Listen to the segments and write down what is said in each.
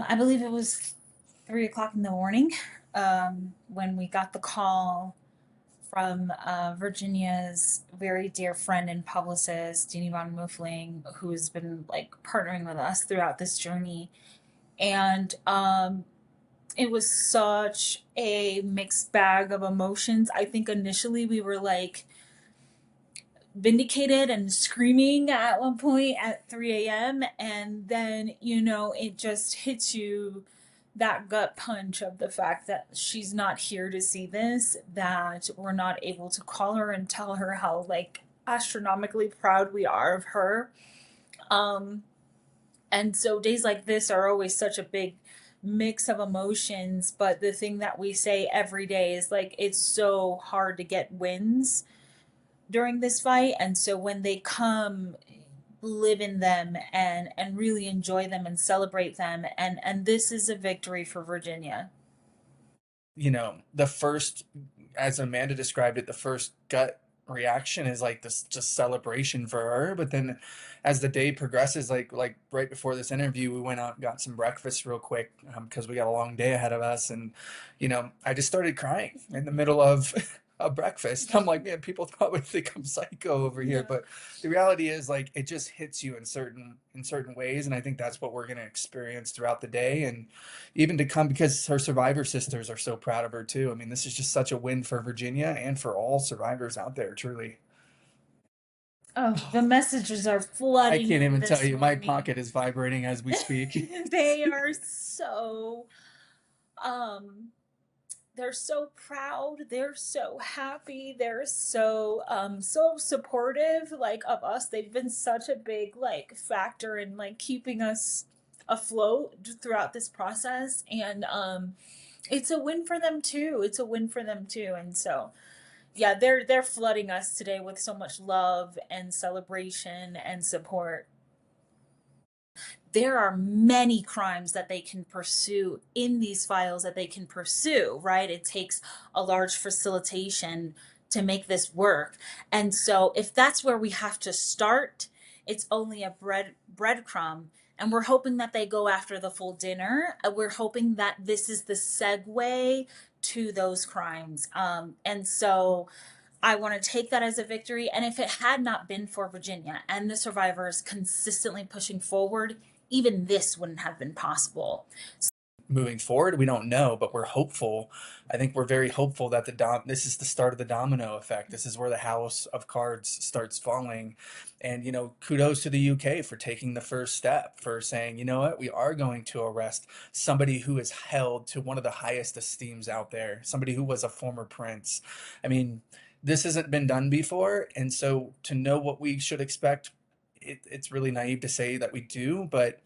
I believe it was 3 o'clock in the morning when we got the call from Virginia's very dear friend and publicist, Jeannie von Muffling, who has been like partnering with us throughout this journey. And it was such a mixed bag of emotions. I think initially we were like vindicated and screaming at one point at 3 a.m. And then, it just hits you that gut punch of the fact that she's not here to see this, that we're not able to call her and tell her how like astronomically proud we are of her. Um, and so days like this are always such a big mix of emotions. But the thing that we say every day is like, it's so hard to get wins during this fight. And so when they come, live in them and really enjoy them and celebrate them. And this is a victory for Virginia. The first, as Amanda described it, the first gut reaction is like this just celebration for her. But then as the day progresses, like right before this interview, we went out and got some breakfast real quick because we got a long day ahead of us. And, I just started crying in the middle of a breakfast. I'm like, man, people probably think I'm psycho over here. Yeah. But the reality is like it just hits you in certain ways. And I think that's what we're going to experience throughout the day. And even to come because her survivor sisters are so proud of her too. I mean, this is just such a win for Virginia and for all survivors out there, truly. Oh, the messages are I flooding can't in even tell this you, my morning. pocket is vibrating as we speak. They are so um they're so proud, they're so happy, they're so supportive like of us. They've been such a big like factor in like keeping us afloat throughout this process. And it's a win for them too. It's a win for them too. And so yeah, they're flooding us today with so much love and celebration and support. There are many crimes that they can pursue in these files that they can pursue, right? It takes a large facilitation to make this work. And so if that's where we have to start, it's only a breadcrumb. And we're hoping that they go after the full dinner. We're hoping that this is the segue to those crimes. And so I want to take that as a victory. And if it had not been for Virginia and the survivors consistently pushing forward, even this wouldn't have been possible. Moving forward, we don't know, but we're hopeful. I think we're very hopeful that this is the start of the domino effect. This is where the house of cards starts falling. And, kudos to the UK for taking the first step, for saying, you know what, we are going to arrest somebody who is held to one of the highest esteems out there, somebody who was a former prince. I mean, this hasn't been done before. And so to know what we should expect, it's really naive to say that we do, but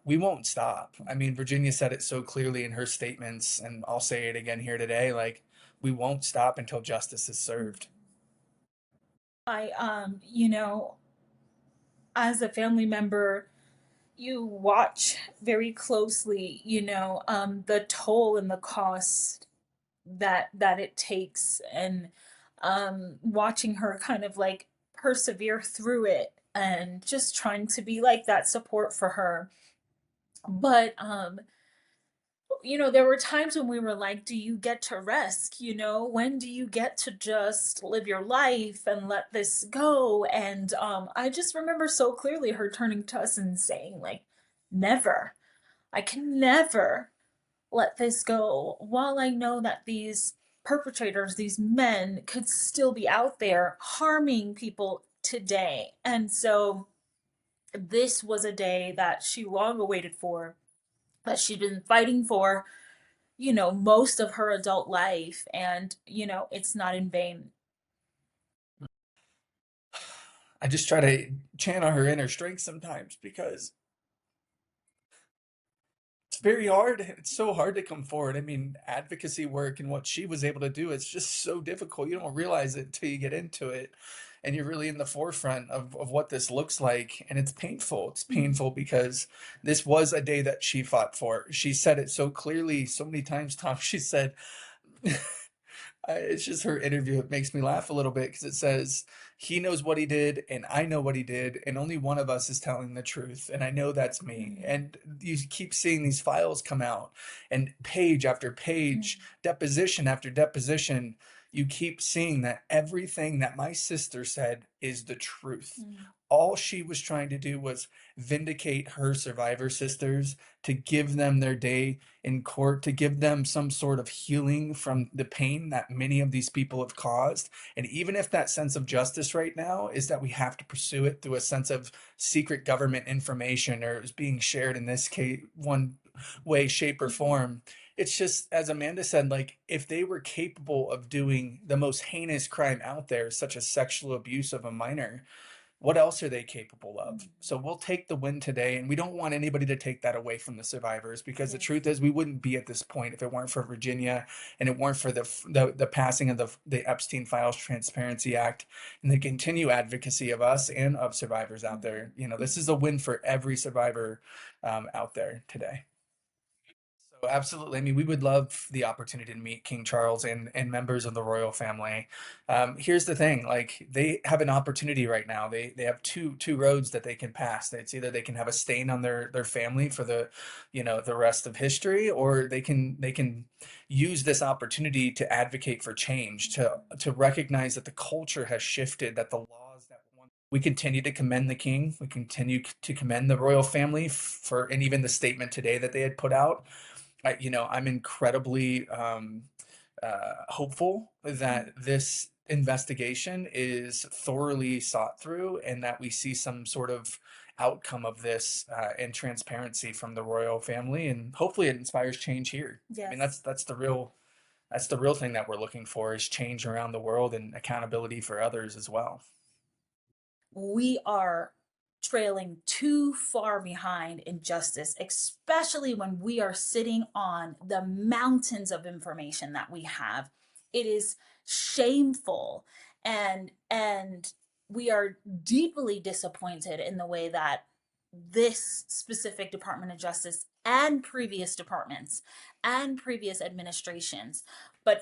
we won't stop. I mean, Virginia said it so clearly in her statements, and I'll say it again here today, like, we won't stop until justice is served. As a family member, you watch very closely, the toll and the cost that it takes, and watching her kind of like persevere through it and just trying to be like that support for her. But there were times when we were like, do you get to rest? When do you get to just live your life and let this go? And I just remember so clearly her turning to us and saying, like, never. I can never let this go while I know that these perpetrators, these men, could still be out there harming people today. And so this was a day that she long awaited for, that she'd been fighting for, most of her adult life. And, it's not in vain. I just try to channel her inner strength sometimes because it's very hard. It's so hard to come forward. I mean, advocacy work and what she was able to do is just so difficult. You don't realize it until you get into it. And you're really in the forefront of what this looks like. And it's painful. It's Mm-hmm. painful because this was a day that she fought for. She said it so clearly, so many times, Tom. She said, It's just her interview. It makes me laugh a little bit because it says he knows what he did and I know what he did, and only one of us is telling the truth. And I know that's me. Mm, And you keep seeing these files come out, and page after page, mm, deposition after deposition, you keep seeing that everything that my sister said is the truth. mm, All she was trying to do was vindicate her survivor sisters, to give them their day in court, to give them some sort of healing from the pain that many of these people have caused. And even if that sense of justice right now is that we have to pursue it through a sense of secret government information, or is being shared in this case one way, shape, or mm. form, it's just, as Amanda said, like, if they were capable of doing the most heinous crime out there, such as sexual abuse of a minor, what else are they capable of? Mm. So we'll take the win today, and we don't want anybody to take that away from the survivors, because the Yes. truth is we wouldn't be at this point if it weren't for Virginia, and it weren't for the passing of the Epstein Files Transparency Act, and the continued advocacy of us and of survivors out there. You know, this is a win for every survivor out there today. So absolutely. I mean, we would love the opportunity to meet King Charles and members of the royal family. Here's the thing: like, they have an opportunity right now. They have two roads that they can pass. It's either they can have a stain on their family for the, the rest of history, or they can use this opportunity to advocate for change, to recognize that the culture has shifted, that the laws that we continue to commend the king. We continue to commend the royal family for, and even the statement today that they had put out. I'm incredibly hopeful that this investigation is thoroughly sought through, and that we see some sort of outcome of this, and transparency from the royal family, and hopefully it inspires change here. I mean, Yes. that's the real thing that we're looking for, is change around the world and accountability for others as well. We are trailing too far behind in justice, especially when we are sitting on the mountains of information that we have. It is shameful, and we are deeply disappointed in the way that this specific Department of Justice and previous departments and previous administrations, but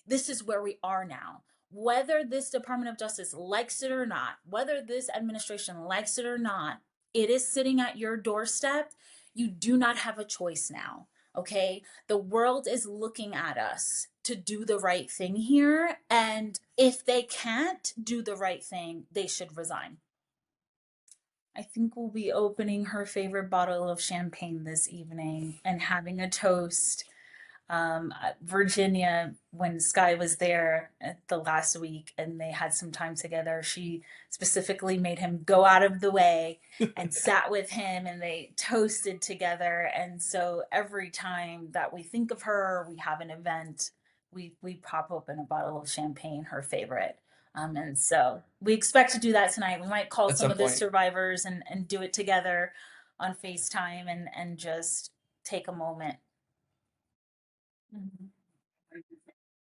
this is where we are now. Whether this Department of Justice likes it or not, whether this administration likes it or not, it is sitting at your doorstep. You do not have a choice now. Okay. The world is looking at us to do the right thing here. And if they can't do the right thing, they should resign. I think we'll be opening her favorite bottle of champagne this evening and having a toast. Virginia, when Sky was there the last week and they had some time together, she specifically made him go out of the way and sat with him, and they toasted together. And so every time that we think of her, we have an event, we pop open a bottle of champagne, her favorite. And so we expect to do that tonight. We might call At some some of the point. survivors and do it together on FaceTime and just take a moment. Mhm.